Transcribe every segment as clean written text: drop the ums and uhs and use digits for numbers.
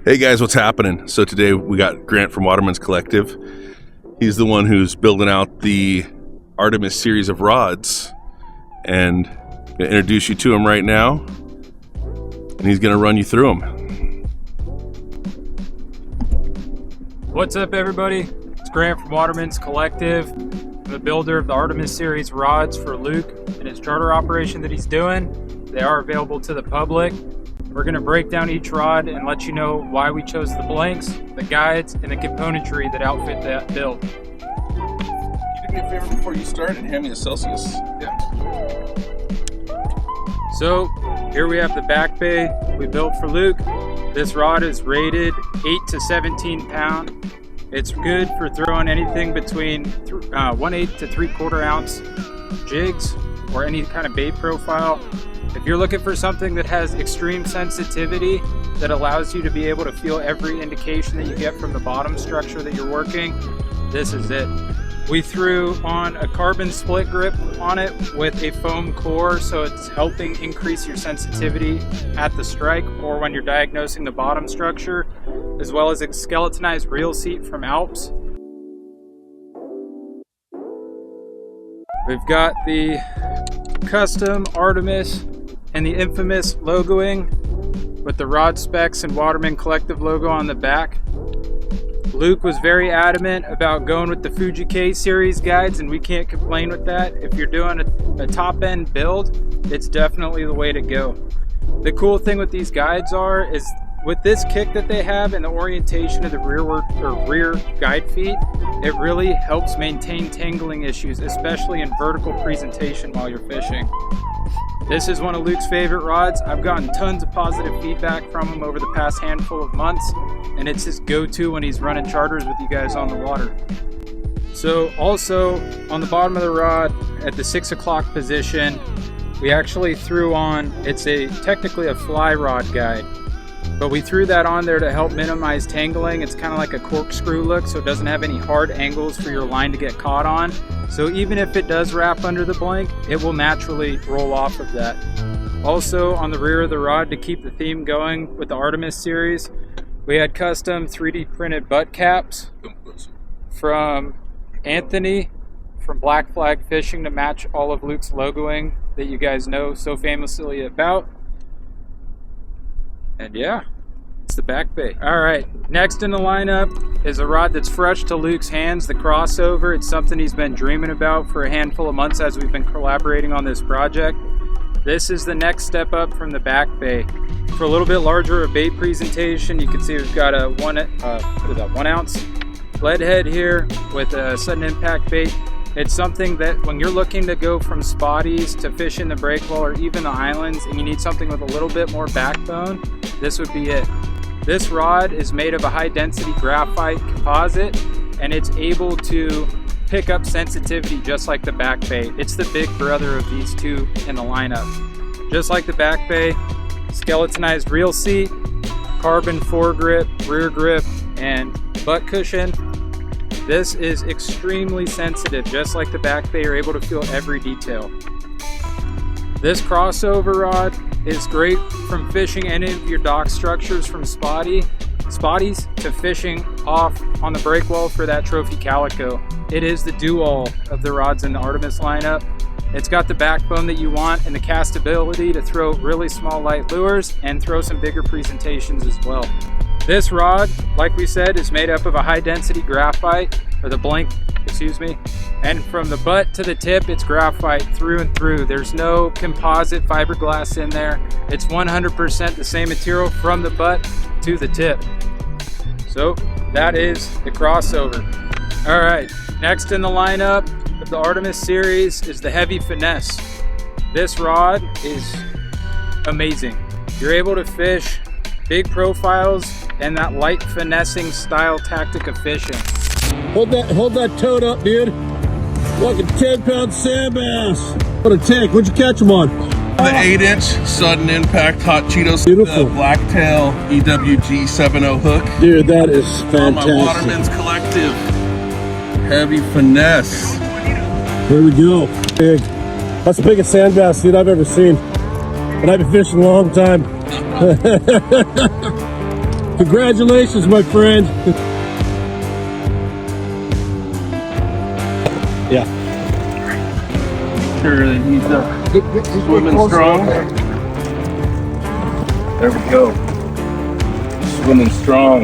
Hey guys, what's happening? So today we got Grant from Watermans Collective. He's the one who's building out the Artemis series of rods, and I'm gonna introduce you to him right now, and he's gonna run you through them. What's up, everybody? It's Grant from Watermans Collective. I'm the builder of the Artemis series rods for Luke and his charter operation that he's doing. They are available to the public. We're going to break down each rod and let you know why we chose the blanks, the guides, and the componentry that outfit that build. Can you do me a favor before you start and hand me a Celsius? Yeah. So here we have the back bay we built for Luke. This rod is rated 8 to 17 pound. It's good for throwing anything between 1/8 to 3/4 ounce jigs or any kind of bait profile. If you're looking for something that has extreme sensitivity that allows you to be able to feel every indication that you get from the bottom structure that you're working, this is it. We threw on a carbon split grip on it with a foam core, so it's helping increase your sensitivity at the strike or when you're diagnosing the bottom structure, as well as a skeletonized reel seat from Alps. We've got the custom Artemis and the infamous logoing with the rod specs and Waterman Collective logo on the back. Luke was very adamant about going with the Fuji K series guides, and we can't complain with that. If you're doing a top end build, it's definitely the way to go. The cool thing with these guides is with this kick that they have and the orientation of the rear guide feet, it really helps maintain tangling issues, especially in vertical presentation while you're fishing. This is one of Luke's favorite rods. I've gotten tons of positive feedback from him over the past handful of months, and it's his go-to when he's running charters with you guys on the water. So also on the bottom of the rod at the 6 o'clock position, we actually threw on, it's technically a fly rod guide, but we threw that on there to help minimize tangling. It's kind of like a corkscrew look, so it doesn't have any hard angles for your line to get caught on. So even if it does wrap under the blank, it will naturally roll off of that. Also on the rear of the rod, to keep the theme going with the Artemis series, we had custom 3D printed butt caps from Anthony from Black Flag Fishing to match all of Luke's logoing that you guys know so famously about. And yeah, it's the back bay. All right, next in the lineup is a rod that's fresh to Luke's hands, the crossover. It's something he's been dreaming about for a handful of months as we've been collaborating on this project. This is the next step up from the back bay. For a little bit larger of a bait presentation, you can see we've got a 1 ounce lead head here with a sudden impact bait. It's something that when you're looking to go from spotties to fish in the breakwall or even the islands and you need something with a little bit more backbone, this would be it. This rod is made of a high density graphite composite, and it's able to pick up sensitivity just like the back bay. It's the big brother of these two in the lineup. Just like the back bay, skeletonized reel seat, carbon foregrip, rear grip, and butt cushion. This is extremely sensitive, just like the back bay. You're able to feel every detail. This crossover rod is great from fishing any of your dock structures from spotties to fishing off on the breakwall for that trophy calico. It is the do-all of the rods in the Artemis lineup. It's got the backbone that you want and the castability to throw really small light lures and throw some bigger presentations as well. This rod, like we said, is made up of a high density graphite, or the blank, excuse me, and from the butt to the tip, it's graphite through and through. There's no composite fiberglass in there. It's 100% the same material from the butt to the tip. So that is the crossover. All right, next in the lineup of the Artemis series is the heavy finesse. This rod is amazing. You're able to fish big profiles and that light finessing style tactic of fishing. Hold that toad up, dude. Like a 10-pound Sandbass. What a tank. What'd you catch him on? The 8-inch sudden impact hot Cheetos. Beautiful. Blacktail EWG 7.0 hook. Dude, that is fantastic. On my Watermans Collective heavy finesse. There we go. Big. That's the biggest Sandbass, dude, I've ever seen. And I've been fishing a long time. Congratulations, my friend. Yeah. Sure that he's swimming strong. There we go. Swimming strong.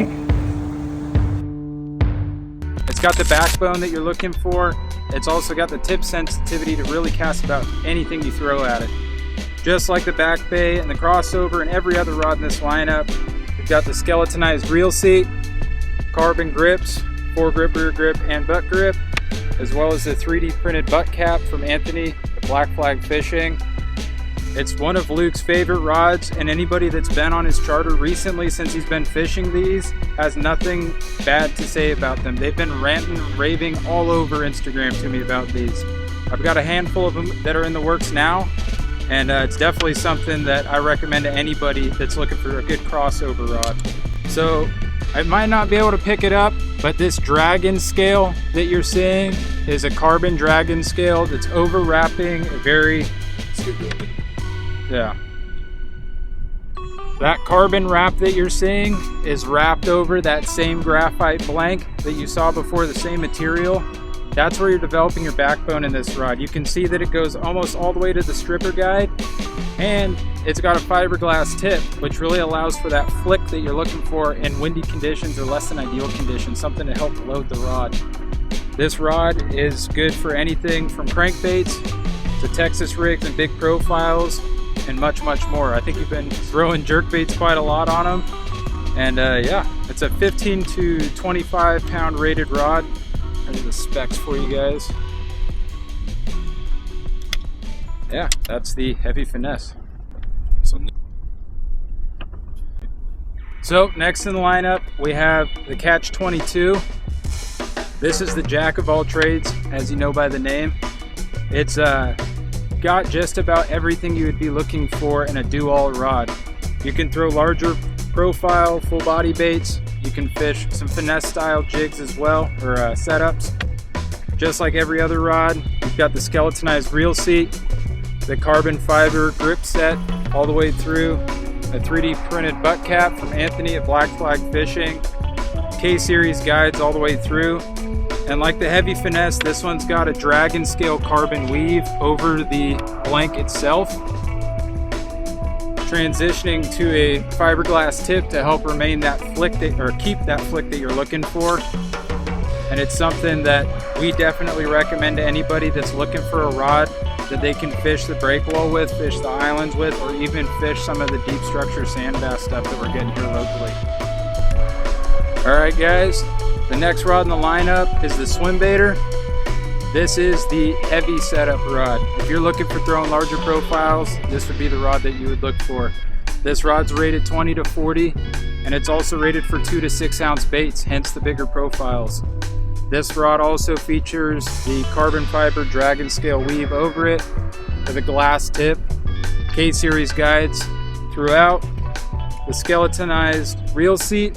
It's got the backbone that you're looking for. It's also got the tip sensitivity to really cast about anything you throw at it. Just like the back bay and the crossover and every other rod in this lineup, we've got the skeletonized reel seat, carbon grips, foregrip, rear grip, and butt grip, as well as the 3D printed butt cap from Anthony at Black Flag Fishing. It's one of Luke's favorite rods, and anybody that's been on his charter recently since he's been fishing these has nothing bad to say about them. They've been ranting, raving all over Instagram to me about these. I've got a handful of them that are in the works now, and it's definitely something that I recommend to anybody that's looking for a good crossover rod. So I might not be able to pick it up, but this dragon scale that you're seeing is a carbon dragon scale that's overwrapping a very... Yeah. That carbon wrap that you're seeing is wrapped over that same graphite blank that you saw before, the same material. That's where you're developing your backbone in this rod. You can see that it goes almost all the way to the stripper guide, and it's got a fiberglass tip, which really allows for that flick that you're looking for in windy conditions or less than ideal conditions, something to help load the rod. This rod is good for anything from crankbaits to Texas rigs and big profiles, and much more. I think you've been throwing jerkbaits quite a lot on them, and yeah, it's a 15 to 25 pound rated rod. There's the specs for you guys. Yeah, that's the heavy finesse. So next in the lineup we have the Catch 22. This is the jack of all trades, as you know by the name. It's got just about everything you would be looking for in a do-all rod. You can throw larger profile, full body baits. You can fish some finesse style jigs as well, or setups. Just like every other rod, you've got the skeletonized reel seat, the carbon fiber grip set all the way through, a 3D printed butt cap from Anthony at Black Flag Fishing, K-Series guides all the way through. And like the heavy finesse, this one's got a dragon scale carbon weave over the blank itself, transitioning to a fiberglass tip to help remain that flick that, or keep that flick that you're looking for. And it's something that we definitely recommend to anybody that's looking for a rod that they can fish the breakwall with, fish the islands with, or even fish some of the deep structure sandbass stuff that we're getting here locally. All right, guys. The next rod in the lineup is the swim baiter. This is the heavy setup rod. If you're looking for throwing larger profiles, this would be the rod that you would look for. This rod's rated 20 to 40, and it's also rated for 2 to 6 ounce baits, hence the bigger profiles. This rod also features the carbon fiber dragon scale weave over it with a glass tip, K-Series guides throughout, the skeletonized reel seat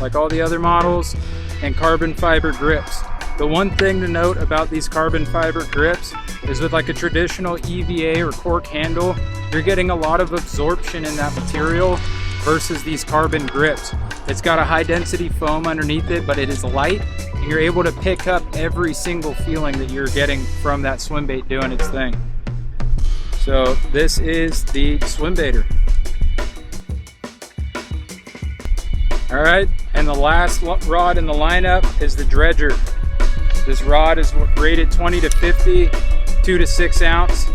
like all the other models, and carbon fiber grips. The one thing to note about these carbon fiber grips is with like a traditional EVA or cork handle, you're getting a lot of absorption in that material versus these carbon grips. It's got a high density foam underneath it, but it is light, and you're able to pick up every single feeling that you're getting from that swim bait doing its thing. So this is the swim baiter. All right, and the last rod in the lineup is the dredger. This rod is rated 20 to 50, 2 to 6 ounce,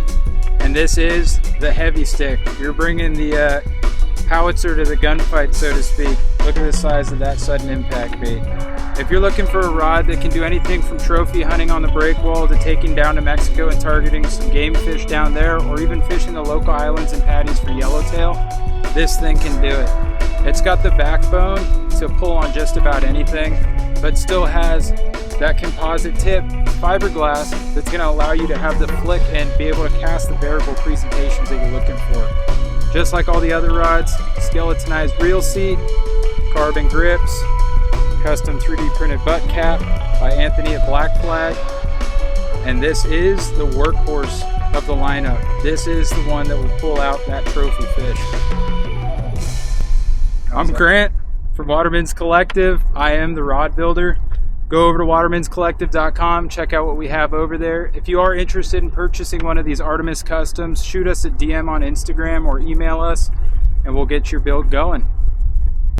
and this is the heavy stick. You're bringing the howitzer to the gunfight, so to speak. Look at the size of that sudden impact bait. If you're looking for a rod that can do anything from trophy hunting on the breakwall to taking down to Mexico and targeting some game fish down there, or even fishing the local islands and patties for yellowtail, this thing can do it. It's got the backbone to pull on just about anything, but still has that composite tip fiberglass that's going to allow you to have the flick and be able to cast the variable presentations that you're looking for. Just like all the other rods, skeletonized reel seat, carbon grips, custom 3D printed butt cap by Anthony at Black Flag, and this is the workhorse of the lineup. This is the one that will pull out that trophy fish. I'm Grant from From Watermans Collective, I am the rod builder. Go over to watermanscollective.com, check out what we have over there. If you are interested in purchasing one of these Artemis customs, shoot us a DM on Instagram or email us, and we'll get your build going.